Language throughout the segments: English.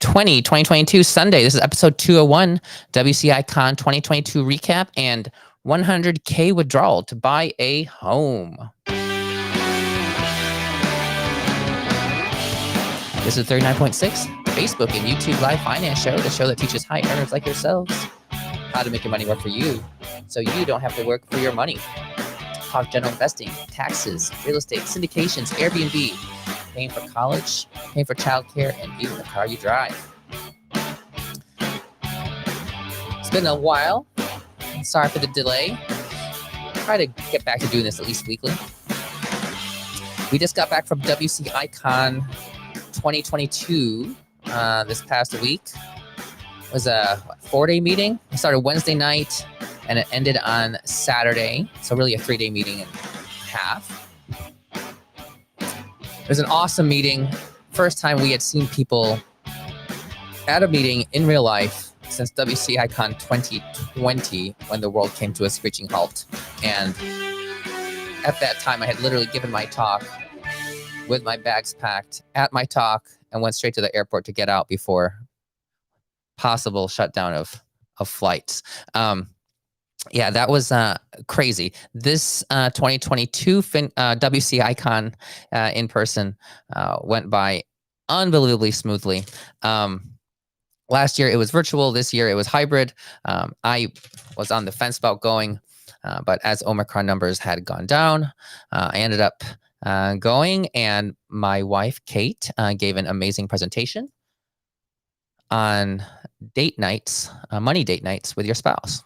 2022 Sunday. This is episode 201, WCICON 2022 recap, and 100K withdrawal to buy a home. This is 39.6, Facebook and YouTube live finance show, the show that teaches high earners like yourselves how to make your money work for you so you don't have to work for your money. Talk general investing, taxes, real estate, syndications, Airbnb, paying for college, paying for childcare, and even the car you drive. It's been a while. Sorry for the delay. Try to get back to doing this at least weekly. We just got back from WCICON 2022 this past week. It was a 4-day meeting. It started Wednesday night and it ended on Saturday. So really a 3-day meeting and a half. It was an awesome meeting. First time we had seen people at a meeting in real life since WCICON 2020 when the world came to a screeching halt. And at that time, I had literally given my talk with my bags packed at my talk and went straight to the airport to get out before possible shutdown of flights. Yeah, that was crazy. This 2022 WCICON in person went by unbelievably smoothly. Last year it was virtual. This year it was hybrid. I was on the fence about going, but as Omicron numbers had gone down, I ended up going, and my wife, Kate, gave an amazing presentation on date nights, money date nights with your spouse.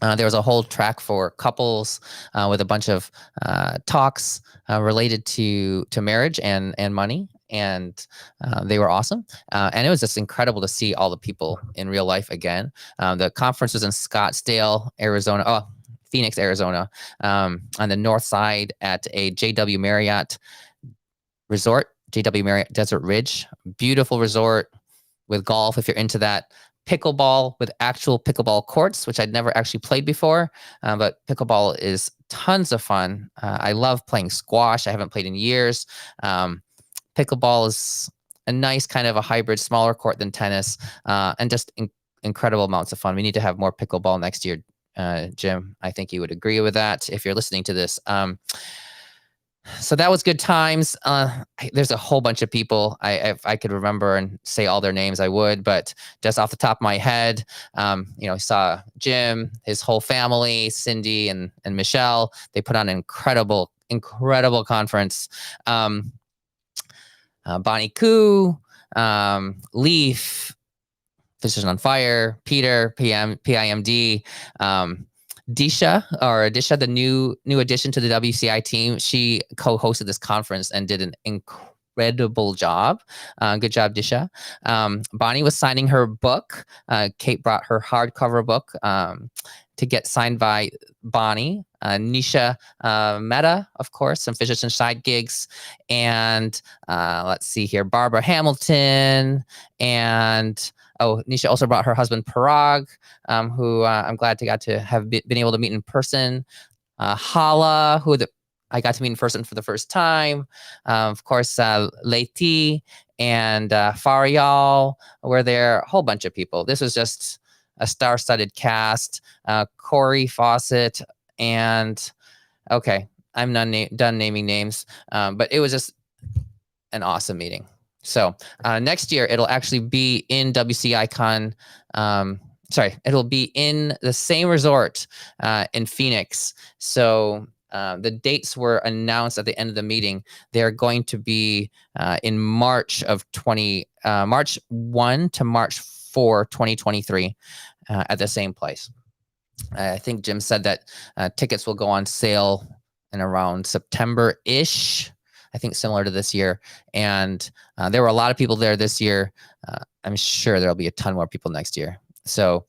There was a whole track for couples with a bunch of talks related to marriage and money, and they were awesome. And it was just incredible to see all the people in real life again. The conference was in Scottsdale, Arizona. Phoenix, Arizona, on the north side at a JW Marriott resort, JW Marriott Desert Ridge. Beautiful resort with golf if you're into that. Pickleball with actual pickleball courts, which I'd never actually played before, but pickleball is tons of fun. I love playing squash. I haven't played in years. Pickleball is a nice kind of a hybrid, smaller court than tennis, and just incredible amounts of fun. We need to have more pickleball next year, Jim. I think you would agree with that if you're listening to this. So that was good times. There's a whole bunch of people. If I could remember and say all their names, I would. But just off the top of my head, saw Jim, his whole family, Cindy and Michelle. They put on an incredible conference. Bonnie Koo, Leaf, Fishers on Fire, Peter, PIMD. Disha, the new addition to the WCI team, she co-hosted this conference and did an incredible job. Good job, Disha. Bonnie was signing her book. Kate brought her hardcover book to get signed by Bonnie. Nisha Mehta, of course, some Fishers and Side gigs. And let's see here, Barbara Hamilton. And Nisha also brought her husband Parag, who I'm glad to have been able to meet in person. Hala, who I got to meet in person for the first time. Of course, Leiti and Farial were there. A whole bunch of people. This was just a star-studded cast. Corey Fawcett and okay, I'm done naming names, but it was just an awesome meeting. So next year, it'll actually be in WCICON. It'll be in the same resort in Phoenix. So the dates were announced at the end of the meeting. They're going to be in March 1 to March 4, 2023 at the same place. I think Jim said that tickets will go on sale in around September-ish. I think similar to this year. And there were a lot of people there this year. I'm sure there'll be a ton more people next year. So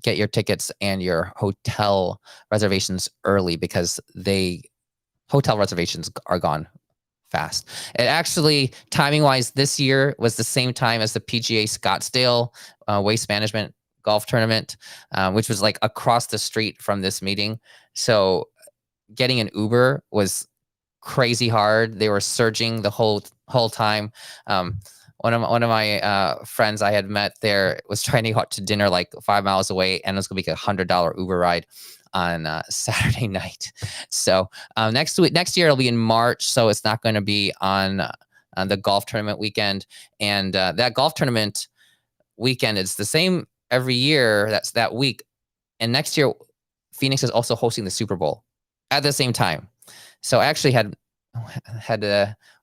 get your tickets and your hotel reservations early because hotel reservations are gone fast. It actually, timing-wise, this year was the same time as the PGA Scottsdale Waste Management Golf Tournament, which was like across the street from this meeting. So getting an Uber was crazy hard. They were surging the whole time. one of my friends I had met there was trying to go out to dinner like 5 miles away, and it was going to be like $100 Uber ride on Saturday night. So next year it'll be in March, so it's not going to be on the golf tournament weekend. And that golf tournament weekend is the same every year. That's that week. And next year, Phoenix is also hosting the Super Bowl at the same time. So I actually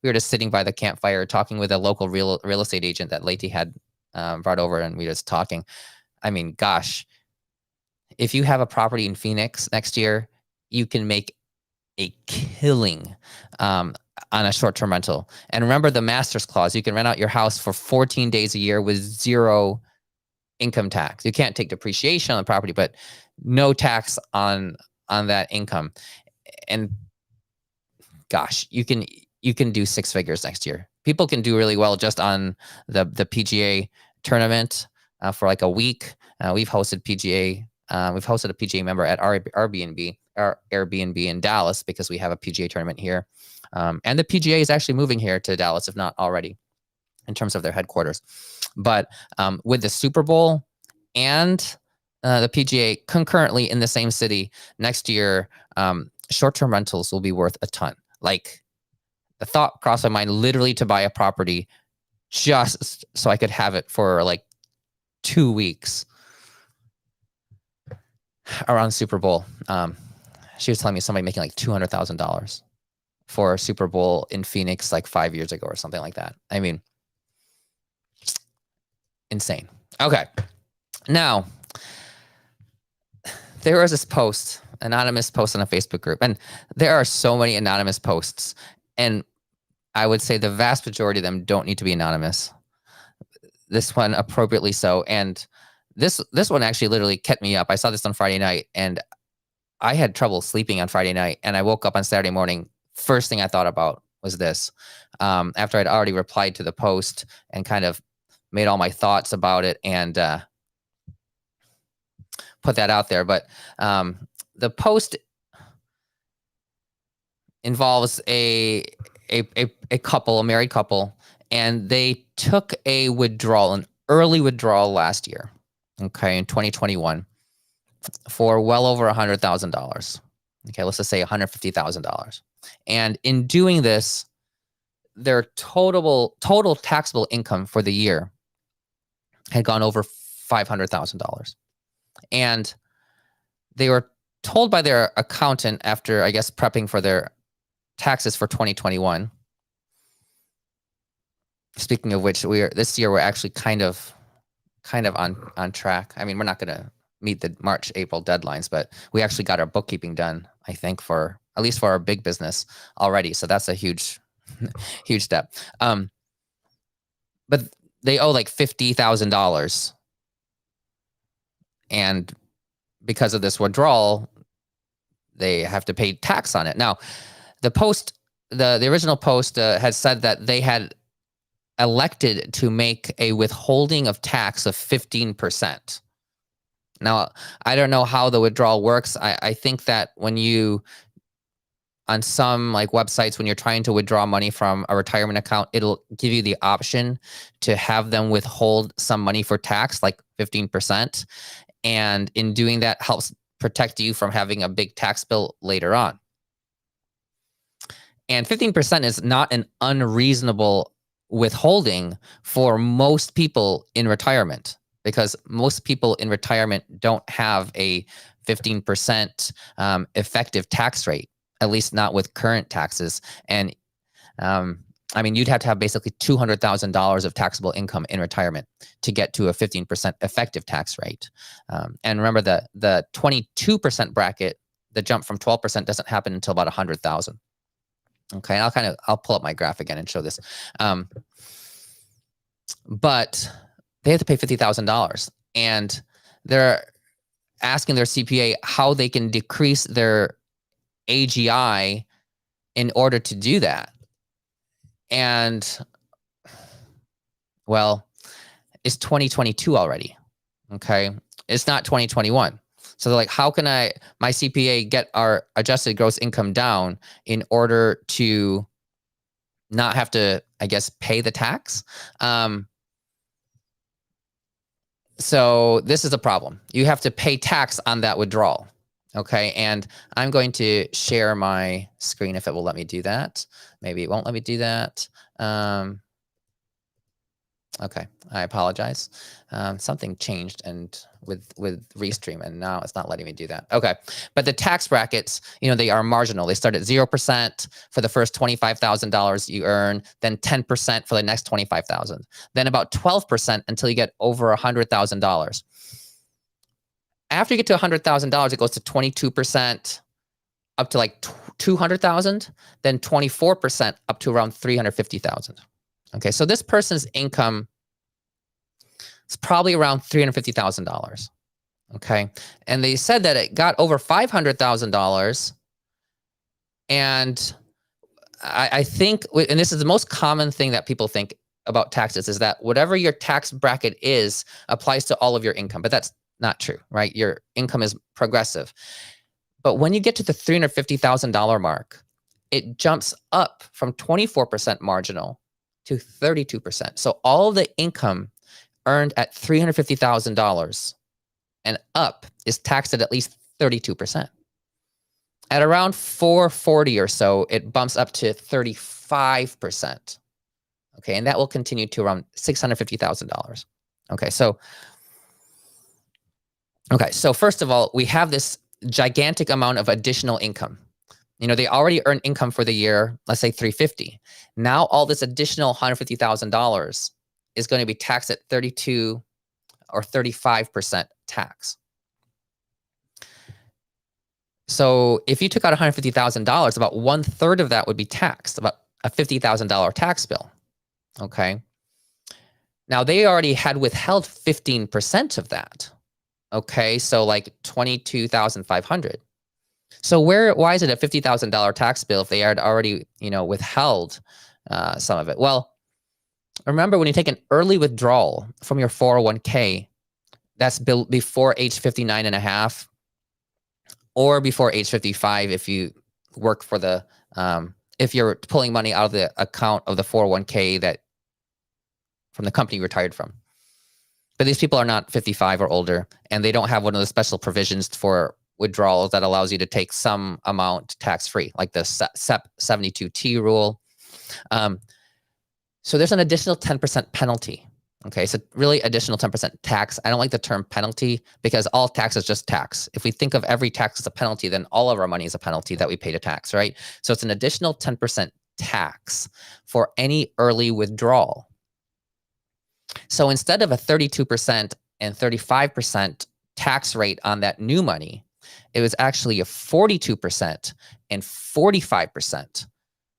we were just sitting by the campfire talking with a local real estate agent that Leti had brought over, and we were just talking. I mean, gosh, if you have a property in Phoenix next year, you can make a killing on a short-term rental. And remember the master's clause. You can rent out your house for 14 days a year with zero income tax. You can't take depreciation on the property, but no tax on that income. And gosh, you can do six figures next year. People can do really well just on the PGA tournament for like a week. We've hosted a PGA member at our Airbnb in Dallas because we have a PGA tournament here. And the PGA is actually moving here to Dallas, if not already, in terms of their headquarters. But with the Super Bowl and the PGA concurrently in the same city next year, short-term rentals will be worth a ton. Like, the thought crossed my mind literally to buy a property just so I could have it for like 2 weeks around Super Bowl. She was telling me somebody making like $200,000 for a Super Bowl in Phoenix like 5 years ago or something like that. I mean, insane. Okay. Now, there was this anonymous post on a Facebook group, and there are so many anonymous posts, and I would say the vast majority of them don't need to be anonymous. This one appropriately so, and this one actually literally kept me up. I saw this on Friday night, and I had trouble sleeping on Friday night, and I woke up on Saturday morning. First thing I thought about was this. After I'd already replied to the post and kind of made all my thoughts about it and put that out there. But the post involves a couple, a married couple, and they took a withdrawal, an early withdrawal last year, okay, in 2021 for well over $100,000. Okay, let's just say $150,000. And in doing this, their total taxable income for the year had gone over $500,000. And they were told by their accountant after, I guess, prepping for their taxes for 2021. Speaking of which, this year we're actually kind of on track. I mean, we're not going to meet the March, April deadlines, but we actually got our bookkeeping done, I think, for at least for our big business already. So that's a huge step. But they owe like $50,000. And because of this withdrawal, they have to pay tax on it. Now, the original post had said that they had elected to make a withholding of tax of 15%. Now, I don't know how the withdrawal works. I think that on some like websites, when you're trying to withdraw money from a retirement account, it'll give you the option to have them withhold some money for tax, like 15%. And in doing that, helps protect you from having a big tax bill later on. And 15% is not an unreasonable withholding for most people in retirement, because most people in retirement don't have a 15% effective tax rate, at least not with current taxes. And I mean, you'd have to have basically $200,000 of taxable income in retirement to get to a 15% effective tax rate. And remember, the 22% bracket, the jump from 12% doesn't happen until about 100,000. Okay, I'll pull up my graph again and show this. But they have to pay $50,000, and they're asking their CPA how they can decrease their AGI in order to do that. And, well, it's 2022 already, okay? It's not 2021. So they're like, how can my CPA get our adjusted gross income down in order to not have to, I guess, pay the tax. So this is a problem. You have to pay tax on that withdrawal. Okay, and I'm going to share my screen if it will let me do that. Maybe it won't let me do that. Okay, I apologize. Something changed and with Restream, and now it's not letting me do that. Okay, but the tax brackets, they are marginal. They start at 0% for the first $25,000 you earn, then 10% for the next $25,000, then about 12% until you get over $100,000. After you get to $100,000, it goes to 22%, up to like 200,000, then 24% up to around 350,000. Okay, so this person's income is probably around $350,000. Okay, and they said that it got over $500,000, and I think, and this is the most common thing that people think about taxes, is that whatever your tax bracket is applies to all of your income, but that's not true, right? Your income is progressive. But when you get to the $350,000 mark, it jumps up from 24% marginal to 32%. So all the income earned at $350,000 and up is taxed at least 32%. At around 440 or so, it bumps up to 35%. Okay, and that will continue to around $650,000. Okay, so first of all, we have this gigantic amount of additional income. They already earned income for the year, let's say $350,000. Now all this additional $150,000 is going to be taxed at 32 or 35% tax. So if you took out $150,000, about 1/3 of that would be taxed, about a $50,000 tax bill. Okay. Now they already had withheld 15% of that. Okay, so like $22,500. So why is it a $50,000 tax bill if they had already, withheld some of it? Well, remember when you take an early withdrawal from your 401k, that's before age 59 and a half, or before age 55 if you work for the, if you're pulling money out of the account of the 401k that from the company you retired from. But these people are not 55 or older, and they don't have one of the special provisions for withdrawals that allows you to take some amount tax-free, like the SEP 72T rule. So there's an additional 10% penalty. Okay, so really additional 10% tax. I don't like the term penalty because all tax is just tax. If we think of every tax as a penalty, then all of our money is a penalty that we pay to tax, right? So it's an additional 10% tax for any early withdrawal. So instead of a 32% and 35% tax rate on that new money, it was actually a 42% and 45%.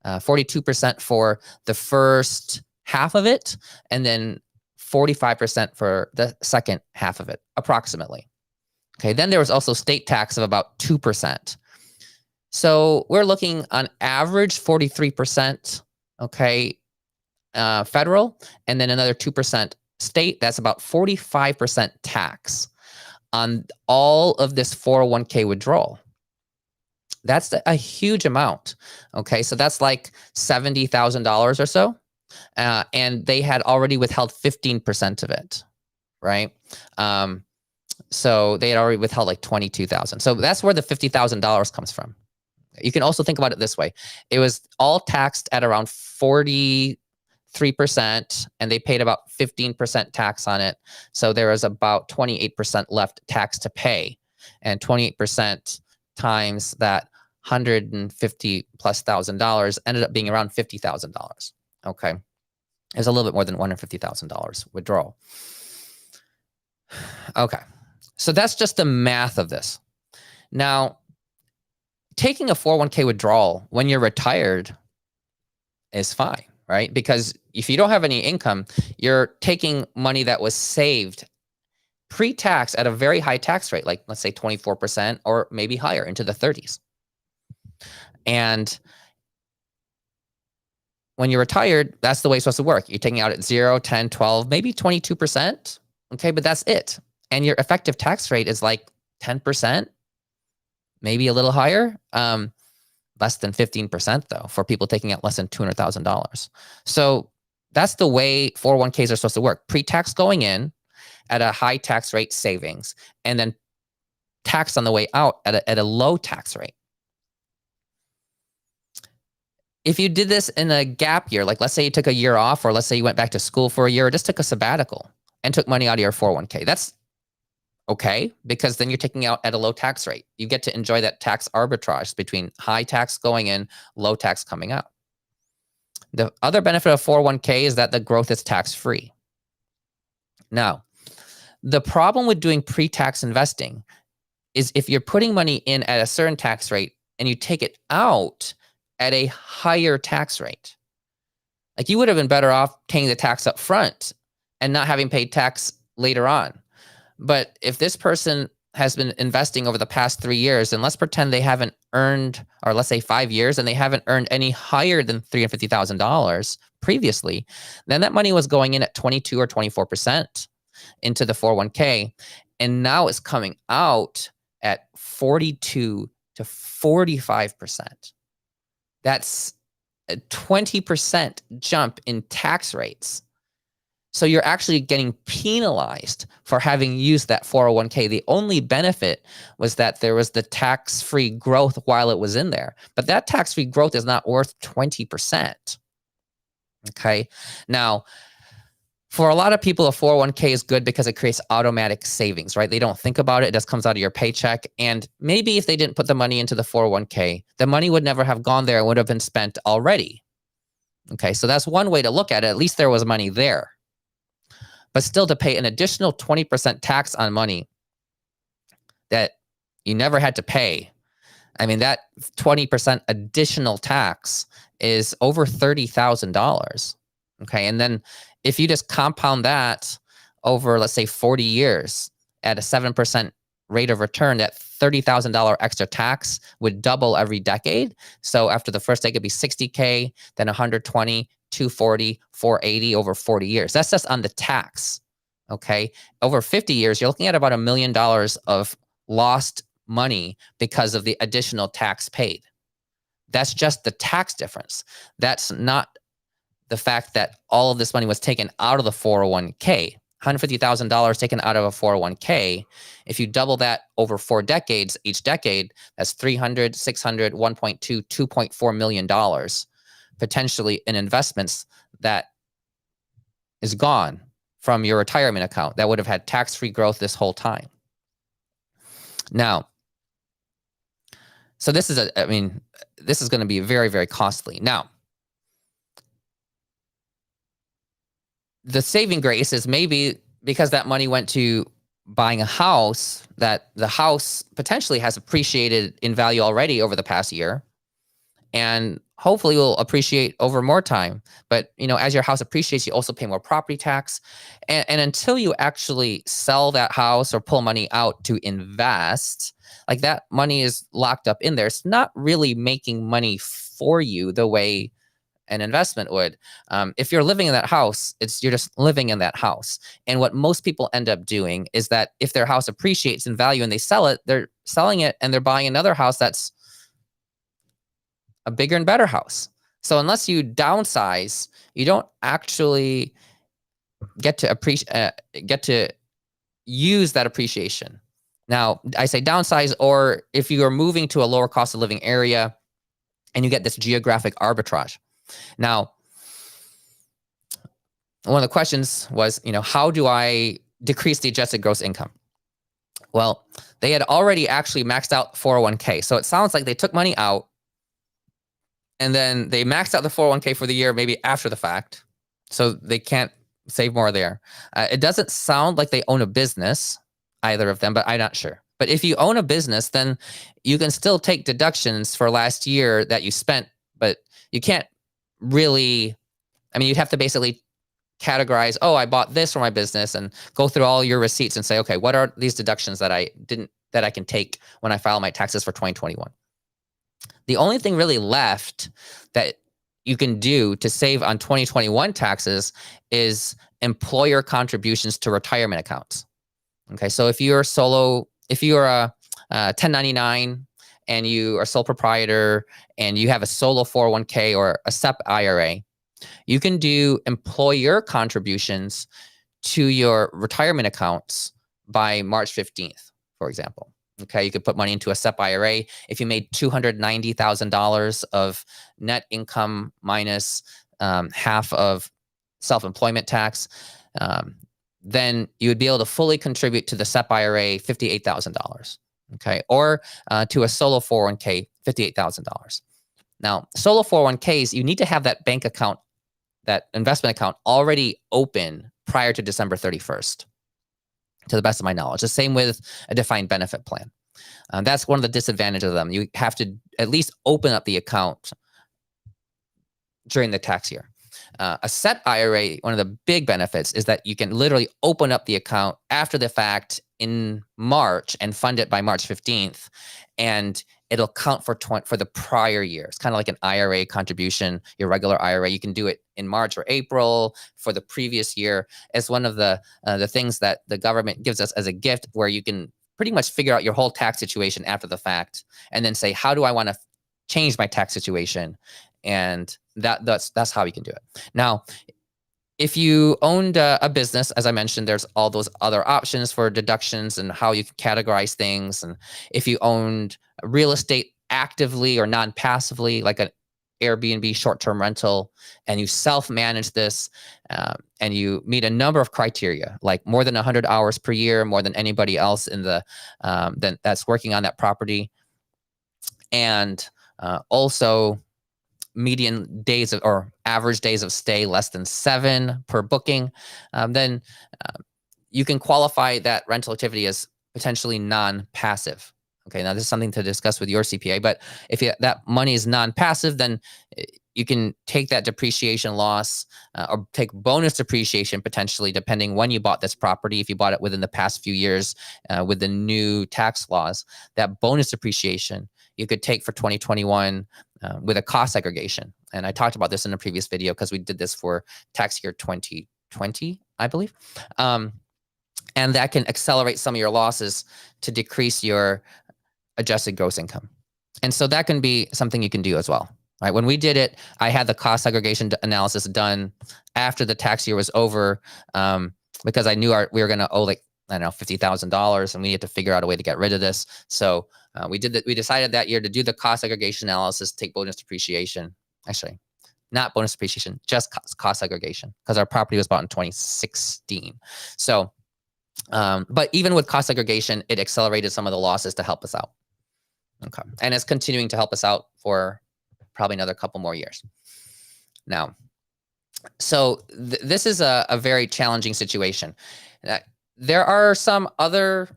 42% for the first half of it, and then 45% for the second half of it, approximately. Okay, then there was also state tax of about 2%. So we're looking on average 43%, okay, federal, and then another 2% state. That's about 45% tax on all of this 401k withdrawal. That's a huge amount. Okay, so that's like $70,000 or so. And they had already withheld 15% of it, right? So they had already withheld like $22,000. So that's where the $50,000 comes from. You can also think about it this way. It was all taxed at around 43%, and they paid about 15% tax on it. So there was about 28% left tax to pay, and 28% times that $150,000+ ended up being around $50,000. Okay, it was a little bit more than $150,000 withdrawal. Okay, so that's just the math of this. Now, taking a 401k withdrawal when you're retired is fine, right? Because if you don't have any income, you're taking money that was saved pre-tax at a very high tax rate, like let's say 24% or maybe higher into the 30s. And when you're retired, that's the way it's supposed to work. You're taking out at 0, 10, 12, maybe 22%. Okay, but that's it. And your effective tax rate is like 10%, maybe a little higher. less than 15% though, for people taking out less than $200,000. So that's the way 401ks are supposed to work. Pre-tax going in at a high tax rate savings, and then tax on the way out at a low tax rate. If you did this in a gap year, like let's say you took a year off, or let's say you went back to school for a year, or just took a sabbatical and took money out of your 401k, that's okay, because then you're taking out at a low tax rate. You get to enjoy that tax arbitrage between high tax going in, low tax coming out. The other benefit of 401k is that the growth is tax-free. Now, the problem with doing pre-tax investing is if you're putting money in at a certain tax rate and you take it out at a higher tax rate, like you would have been better off paying the tax up front and not having paid tax later on. But if this person has been investing over the past 3 years, and let's pretend they haven't earned, or let's say 5 years, and they haven't earned any higher than $350,000 previously, then that money was going in at 22 or 24% into the 401k, and now it's coming out at 42 to 45%. That's a 20% jump in tax rates. So you're actually getting penalized for having used that 401k. The only benefit was that there was the tax-free growth while it was in there. But that tax-free growth is not worth 20%. Okay. Now, for a lot of people, a 401k is good because it creates automatic savings, right? They don't think about it. It just comes out of your paycheck. And maybe if they didn't put the money into the 401k, the money would never have gone there. It would have been spent already. Okay. So that's one way to look at it. At least there was money there. But still, to pay an additional 20% tax on money that you never had to pay, I mean, that 20% additional tax is over $30,000. Okay. And then if you just compound that over, let's say, 40 years at a 7% rate of return, that $30,000 extra tax would double every decade. So after the first decade, it'd be $60K, then $120K, $240K, $480K over 40 years. That's just on the tax. Okay. Over 50 years, you're looking at about $1 million of lost money because of the additional tax paid. That's just the tax difference. That's not the fact that all of this money was taken out of the 401k. $150,000 taken out of a 401k. If you double that over 4 decades, each decade, that's $300, $600, $1.2, $2.4 million potentially in investments that is gone from your retirement account that would have had tax-free growth this whole time. Now, so this is this is going to be very, very costly. Now, the saving grace is maybe because that money went to buying a house, that the house potentially has appreciated in value already over the past year, and hopefully will appreciate over more time. But as your house appreciates, you also pay more property tax. And until you actually sell that house or pull money out to invest, like that money is locked up in there. It's not really making money for you the way an investment would. If you're living in that house, you're just living in that house. And what most people end up doing is that if their house appreciates in value and they sell it, they're selling it and they're buying another house that's a bigger and better house. So unless you downsize, you don't actually get to use that appreciation. Now, I say downsize, or if you are moving to a lower cost of living area and you get this geographic arbitrage. Now, one of the questions was, how do I decrease the adjusted gross income? Well, they had already actually maxed out 401k. So it sounds like they took money out and then they maxed out the 401k for the year, maybe after the fact. So they can't save more there. It doesn't sound like they own a business, either of them, but I'm not sure. But if you own a business, then you can still take deductions for last year that you spent, but you can't really, you'd have to basically categorize, I bought this for my business, and go through all your receipts and say, okay, what are these deductions that I can take when I file my taxes for 2021? The only thing really left that you can do to save on 2021 taxes is employer contributions to retirement accounts. Okay, so if you're a 1099 and you are sole proprietor and you have a solo 401k or a SEP IRA, you can do employer contributions to your retirement accounts by March 15th, for example. Okay, you could put money into a SEP IRA. If you made $290,000 of net income minus half of self-employment tax, then you would be able to fully contribute to the SEP IRA $58,000. Okay, or to a solo 401k $58,000. Now, solo 401ks, you need to have that bank account, that investment account already open prior to December 31st. To the best of my knowledge. The same with a defined benefit plan. That's one of the disadvantages of them. You have to at least open up the account during the tax year. A SEP IRA, one of the big benefits is that you can literally open up the account after the fact in March and fund it by March 15th, and it'll count for the prior year. It's kind of like an IRA contribution, your regular IRA. You can do it in March or April for the previous year. It's one of the things that the government gives us as a gift, where you can pretty much figure out your whole tax situation after the fact, and then say, how do I want to change my tax situation? And that's how you can do it. Now, if you owned a business, as I mentioned, there's all those other options for deductions and how you can categorize things. And if you owned real estate actively or non-passively, like an Airbnb short-term rental, and you self-manage this, and you meet a number of criteria, like more than 100 hours per year, more than anybody else in the that's working on that property, and also median days of, or average days of stay less than 7 per booking, then you can qualify that rental activity as potentially non-passive. Okay, now this is something to discuss with your CPA, but if that money is non-passive, then you can take that depreciation loss or take bonus depreciation potentially, depending when you bought this property. If you bought it within the past few years with the new tax laws, that bonus depreciation you could take for 2021 with a cost segregation. And I talked about this in a previous video because we did this for tax year 2020, I believe. And that can accelerate some of your losses to decrease your adjusted gross income. And so that can be something you can do as well. Right? When we did it, I had the cost segregation analysis done after the tax year was over, because I knew we were going to owe, like, I don't know, $50,000, and we had to figure out a way to get rid of this. So we did that. We decided that year to do the cost segregation analysis, take bonus depreciation. Actually, not bonus depreciation, just cost segregation, because our property was bought in 2016. So, but even with cost segregation, it accelerated some of the losses to help us out. Okay, and it's continuing to help us out for probably another couple more years. Now, so this is a very challenging situation. There are some other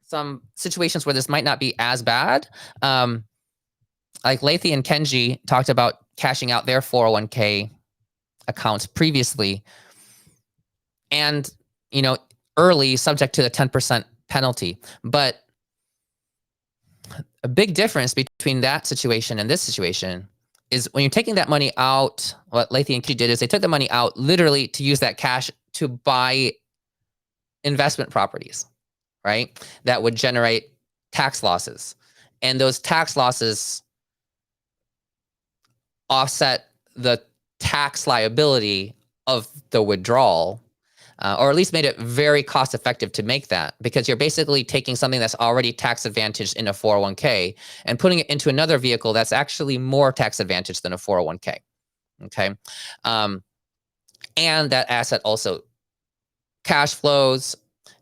some situations where this might not be as bad. Like Lathy and Kenji talked about cashing out their 401k accounts previously, and early, subject to the 10% penalty. But a big difference between that situation and this situation is when you're taking that money out, what Lathy and Kenji did is they took the money out literally to use that cash to buy investment properties, right? That would generate tax losses. And those tax losses offset the tax liability of the withdrawal, or at least made it very cost effective to make that, because you're basically taking something that's already tax advantaged in a 401k and putting it into another vehicle that's actually more tax advantaged than a 401k. Okay. And that asset also cash flows,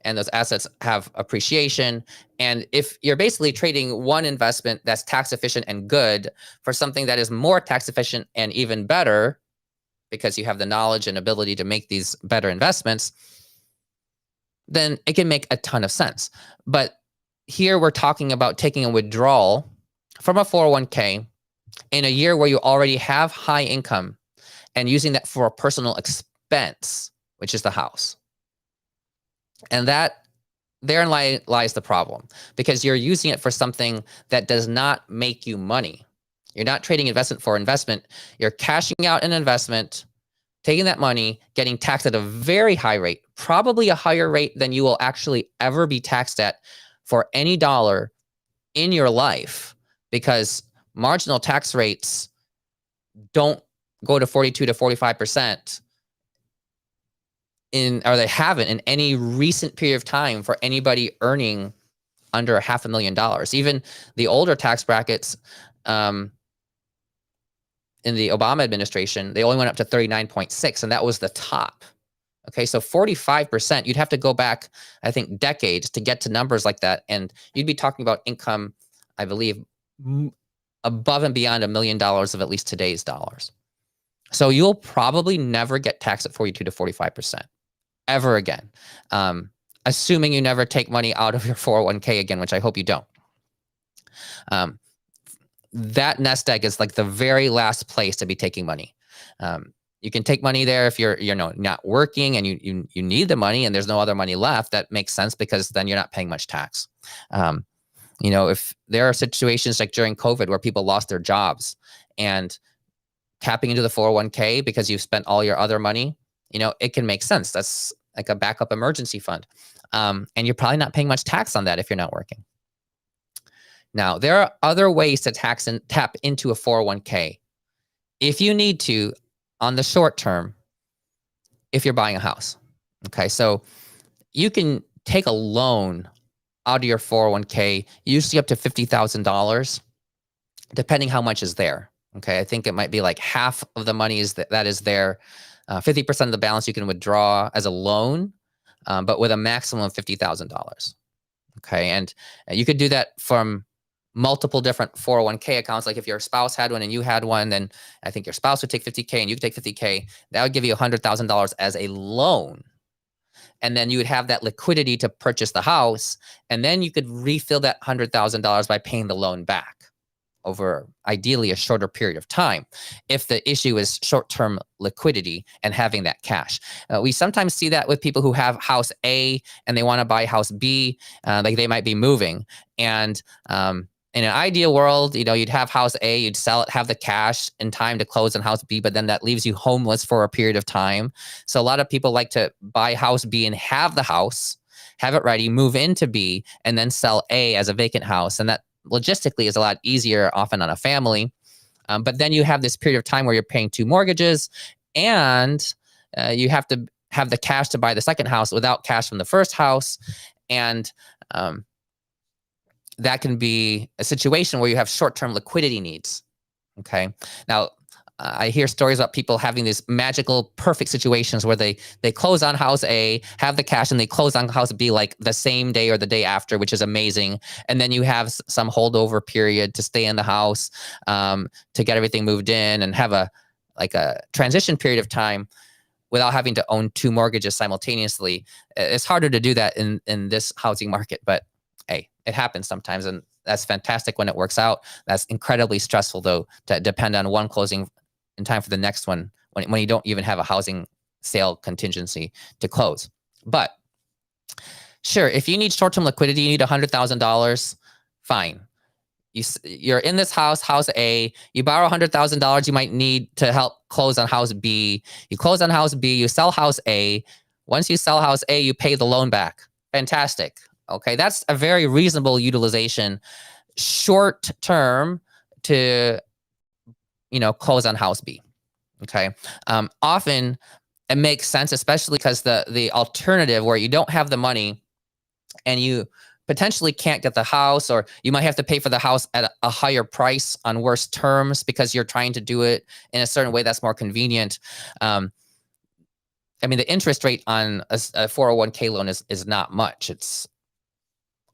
and those assets have appreciation. And if you're basically trading one investment that's tax efficient and good for something that is more tax efficient and even better, because you have the knowledge and ability to make these better investments, then it can make a ton of sense. But here we're talking about taking a withdrawal from a 401k in a year where you already have high income and using that for a personal expense, which is the house. And therein lies the problem, because you're using it for something that does not make you money. You're not trading investment for investment. You're cashing out an investment, taking that money, getting taxed at a very high rate, probably a higher rate than you will actually ever be taxed at for any dollar in your life, because marginal tax rates don't go to 42 to 45% or they haven't in any recent period of time for anybody earning under $500,000. Even the older tax brackets, in the Obama administration, they only went up to 39.6, and that was the top. Okay, so 45%, you'd have to go back, I think, decades to get to numbers like that, and you'd be talking about income, I believe, above and beyond $1 million of at least today's dollars. So you'll probably never get taxed at 42 to 45% ever again, assuming you never take money out of your 401k again, which I hope you don't. That nest egg is like the very last place to be taking money. You can take money there if you're not working and you need the money and there's no other money left. That makes sense because then you're not paying much tax. If there are situations like during COVID where people lost their jobs and tapping into the 401k because you've spent all your other money, it can make sense. That's like a backup emergency fund. And you're probably not paying much tax on that if you're not working. Now, there are other ways to tap into a 401k if you need to on the short term if you're buying a house. Okay, so you can take a loan out of your 401k, usually up to $50,000, depending how much is there. Okay, I think it might be like half of the money that is there. 50% of the balance you can withdraw as a loan, but with a maximum of $50,000. Okay, and you could do that from multiple different 401k accounts. Like if your spouse had one and you had one, then I think your spouse would take 50K and you could take 50K. That would give you $100,000 as a loan. And then you would have that liquidity to purchase the house. And then you could refill that $100,000 by paying the loan back over ideally a shorter period of time, if the issue is short-term liquidity and having that cash. We sometimes see that with people who have house A and they want to buy house B, like they might be moving. And in an ideal world, you'd have house A, you'd sell it, have the cash in time to close on house B, but then that leaves you homeless for a period of time. So a lot of people like to buy house B and have the house, have it ready, move into B, and then sell A as a vacant house. And that logistically is a lot easier often on a family. But then you have this period of time where you're paying 2 mortgages and you have to have the cash to buy the second house without cash from the first house. And that can be a situation where you have short-term liquidity needs. Okay. Now, I hear stories about people having these magical, perfect situations where they close on house A, have the cash, and they close on house B like the same day or the day after, which is amazing. And then you have some holdover period to stay in the house, to get everything moved in and have a transition period of time without having to own 2 mortgages simultaneously. It's harder to do that in this housing market, but hey, it happens sometimes, and that's fantastic when it works out. That's incredibly stressful, though, to depend on one closing in time for the next one when you don't even have a housing sale contingency to close. But sure, if you need short-term liquidity, you need $100,000, fine. You're in this house A, you borrow $100,000 you might need to help close on house B. You close on house B, you sell house A. Once you sell house A, you pay the loan back. Fantastic. Okay, that's a very reasonable utilization, short term, to close on house B. Okay, often it makes sense, especially because the alternative where you don't have the money and you potentially can't get the house, or you might have to pay for the house at a higher price on worse terms because you're trying to do it in a certain way that's more convenient. The interest rate on a 401k loan is not much. It's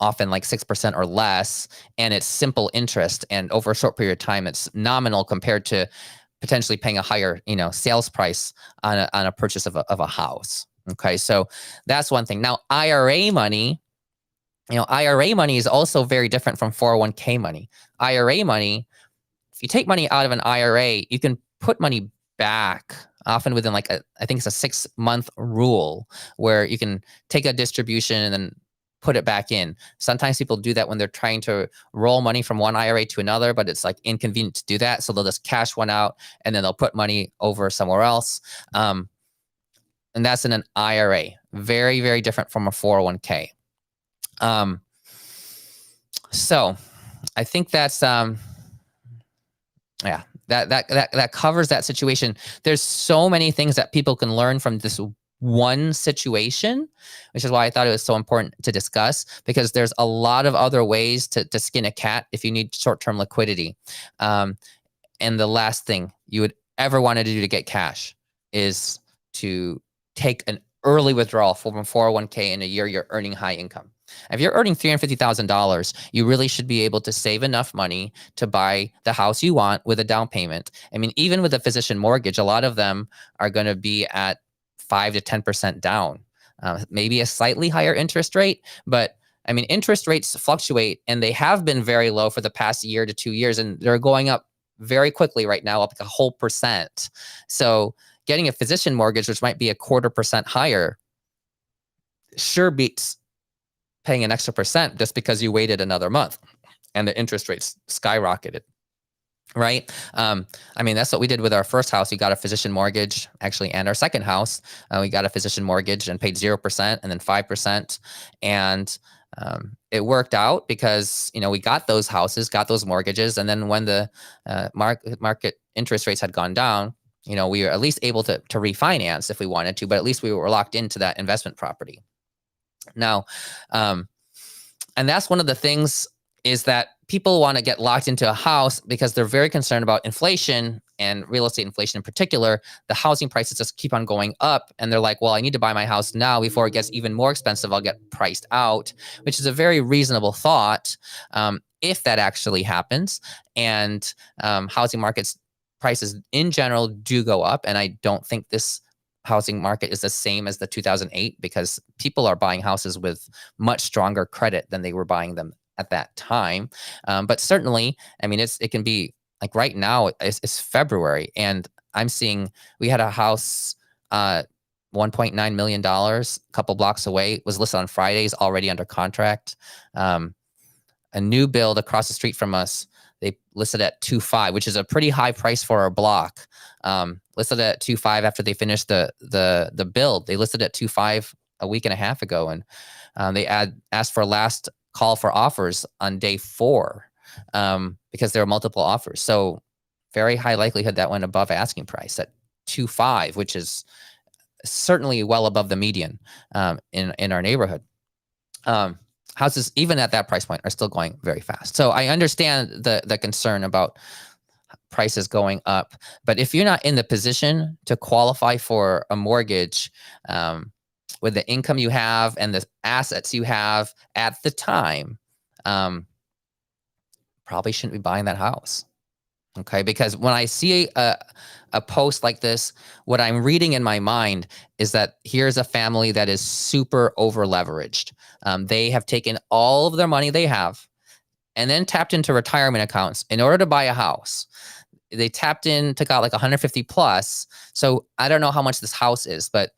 often like 6% or less, and it's simple interest. And over a short period of time, it's nominal compared to potentially paying a higher, sales price on a purchase of a house. Okay, so that's one thing. Now, IRA money, IRA money is also very different from 401k money. IRA money, if you take money out of an IRA, you can put money back often within I think it's a 6-month rule where you can take a distribution and then put it back in. Sometimes people do that when they're trying to roll money from one IRA to another, but it's inconvenient to do that. So they'll just cash one out and then they'll put money over somewhere else. And that's in an IRA. Very, very different from a 401k. So I think that's yeah, that covers that situation. There's so many things that people can learn from this one situation, which is why I thought it was so important to discuss, because there's a lot of other ways to skin a cat if you need short-term liquidity. And the last thing you would ever want to do to get cash is to take an early withdrawal from 401k in a year you're earning high income. If you're earning $350,000, you really should be able to save enough money to buy the house you want with a down payment. I mean, even with a physician mortgage, a lot of them are going to be at 5 to 10% down, maybe a slightly higher interest rate. But I mean, interest rates fluctuate, and they have been very low for the past year to 2 years, and they're going up very quickly right now, up like a whole percent. So getting a physician mortgage, which might be 0.25% higher, sure beats paying an extra percent just because you waited another month and the interest rates skyrocketed, right? I mean, that's what we did with our first house. We got a physician mortgage, actually, and our second house. We got a physician mortgage and paid 0% and then 5%. And it worked out because, you know, we got those houses, got those mortgages. And then when the market interest rates had gone down, you know, we were at least able to refinance if we wanted to, but at least we were locked into that investment property. Now, and that's one of the things, is that people want to get locked into a house because they're very concerned about inflation, and real estate inflation in particular. The housing prices just keep on going up, and they're like, well, I need to buy my house now before it gets even more expensive. I'll get priced out, which is a very reasonable thought, if that actually happens. And housing markets prices in general do go up, and I don't think this housing market is the same as the 2008, because people are buying houses with much stronger credit than they were buying them at that time. But certainly, I mean, it can be like right now, it's February, and I'm seeing we had a house, $1.9 million, a couple blocks away, was listed on Fridays, already under contract. A new build across the street from us, they listed at 2.5, which is a pretty high price for our block. Listed at 2.5 after they finished the build. They listed at 2.5 a week and a half ago, and they asked for last call for offers on day 4, because there are multiple offers. So very high likelihood that went above asking price at 2.5, which is certainly well above the median in our neighborhood. Houses, even at that price point, are still going very fast. So I understand the concern about prices going up, but if you're not in the position to qualify for a mortgage, with the income you have and the assets you have at the time, probably shouldn't be buying that house. Okay, because when I see a post like this, what I'm reading in my mind is that here's a family that is super over leveraged. They have taken all of their money they have and then tapped into retirement accounts in order to buy a house. They tapped in, took out like 150 plus. So I don't know how much this house is, but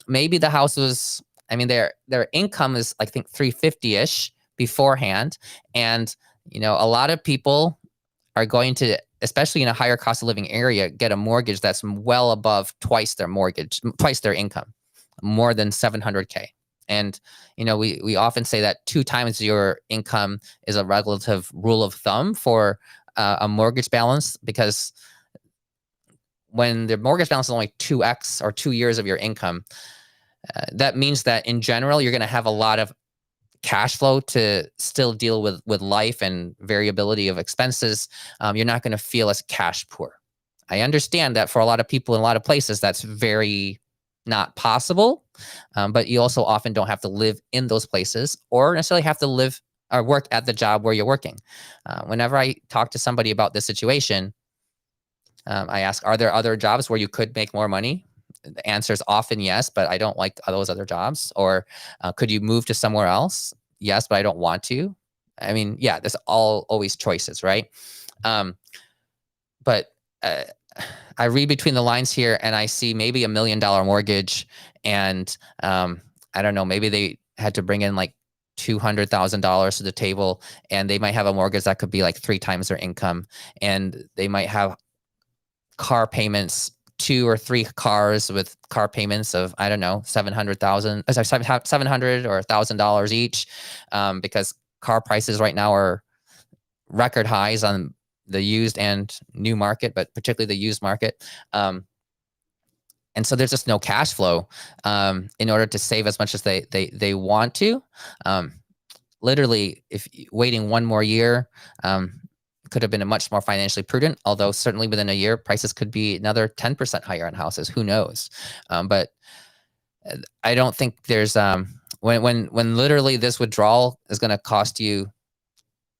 maybe the house was, I mean, their income is, I think, 350-ish beforehand. And, you know, a lot of people are going to, especially in a higher cost of living area, get a mortgage that's well above twice their income, more than 700K. And, you know, we often say that 2 times your income is a relative rule of thumb for a mortgage balance, because when the mortgage balance is only 2x or 2 years of your income, that means that in general, you're going to have a lot of cash flow to still deal with life and variability of expenses. You're not going to feel as cash poor. I understand that for a lot of people in a lot of places, that's very not possible. But you also often don't have to live in those places or necessarily have to live or work at the job where you're working. Whenever I talk to somebody about this situation, I ask, are there other jobs where you could make more money? The answer is often yes, but I don't like those other jobs. Or could you move to somewhere else? Yes, but I don't want to. I mean, yeah, there's always choices, right? But I read between the lines here and I see maybe $1 million mortgage, and I don't know, maybe they had to bring in like $200,000 to the table, and they might have a mortgage that could be like 3 times their income, and they might have car payments, 2 or 3 cars with car payments of, I don't know, $700 or $1,000 each, because car prices right now are record highs on the used and new market, but particularly the used market. And so there's just no cash flow in order to save as much as they want to. Literally, if waiting one more year could have been a much more financially prudent, although certainly within a year, prices could be another 10% higher on houses. Who knows? But I don't think there's when literally this withdrawal is going to cost you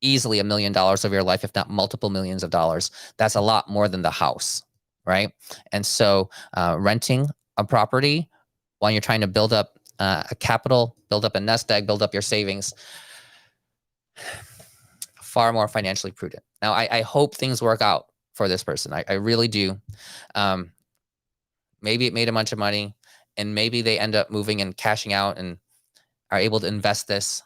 easily $1 million of your life, if not multiple millions of dollars. That's a lot more than the house, right? And so renting a property while you're trying to build up a capital, build up a nest egg, build up your savings, far more financially prudent. Now, I hope things work out for this person. I really do. Maybe it made a bunch of money, and maybe they end up moving and cashing out and are able to invest this,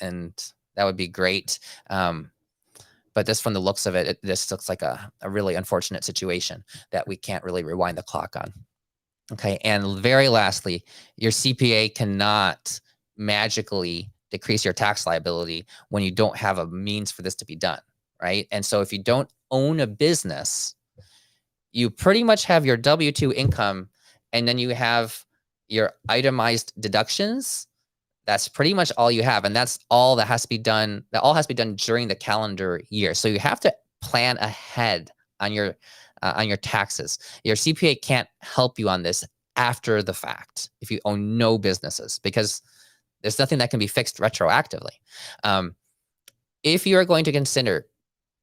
and that would be great. But just from the looks of it, this looks like a really unfortunate situation that we can't really rewind the clock on. Okay, and very lastly, your CPA cannot magically decrease your tax liability when you don't have a means for this to be done, right? And so if you don't own a business, you pretty much have your W-2 income, and then you have your itemized deductions. That's pretty much all you have, and that's all that has to be done. That all has to be done during the calendar year. So you have to plan ahead on your taxes. Your CPA can't help you on this after the fact if you own no businesses, because there's nothing that can be fixed retroactively. If you are going to consider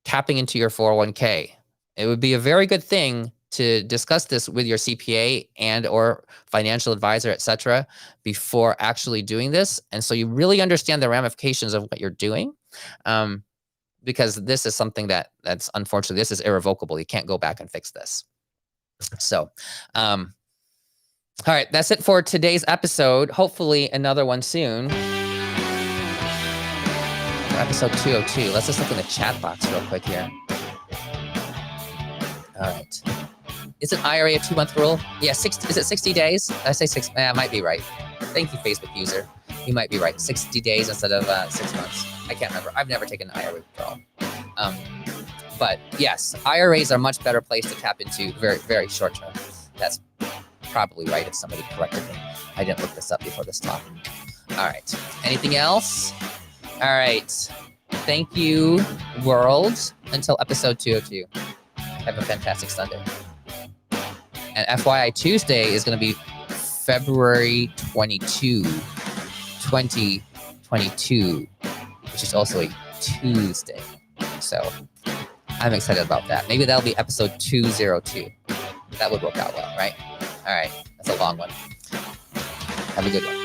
tapping into your 401k, it would be a very good thing to discuss this with your CPA and or financial advisor, et cetera, before actually doing this. And so you really understand the ramifications of what you're doing, because this is something that's unfortunately, this is irrevocable. You can't go back and fix this. So, all right, that's it for today's episode. Hopefully another one soon. For episode 202. Let's just look in the chat box real quick here. All right. Is an IRA a 2-month rule? Yeah, is it 60 days? Did I say 6? I might be right. Thank you, Facebook user. You might be right. 60 days instead of 6 months. I can't remember. I've never taken an IRA withdrawal. But yes, IRAs are a much better place to tap into very, very short term. That's probably right if somebody corrected me. I didn't look this up before this talk. All right. Anything else? All right. Thank you, world. Until episode 202. Have a fantastic Sunday. And FYI, Tuesday is going to be February 22, 2022, which is also a Tuesday. So I'm excited about that. Maybe that'll be episode 202. That would work out well, right? All right. That's a long one. Have a good one.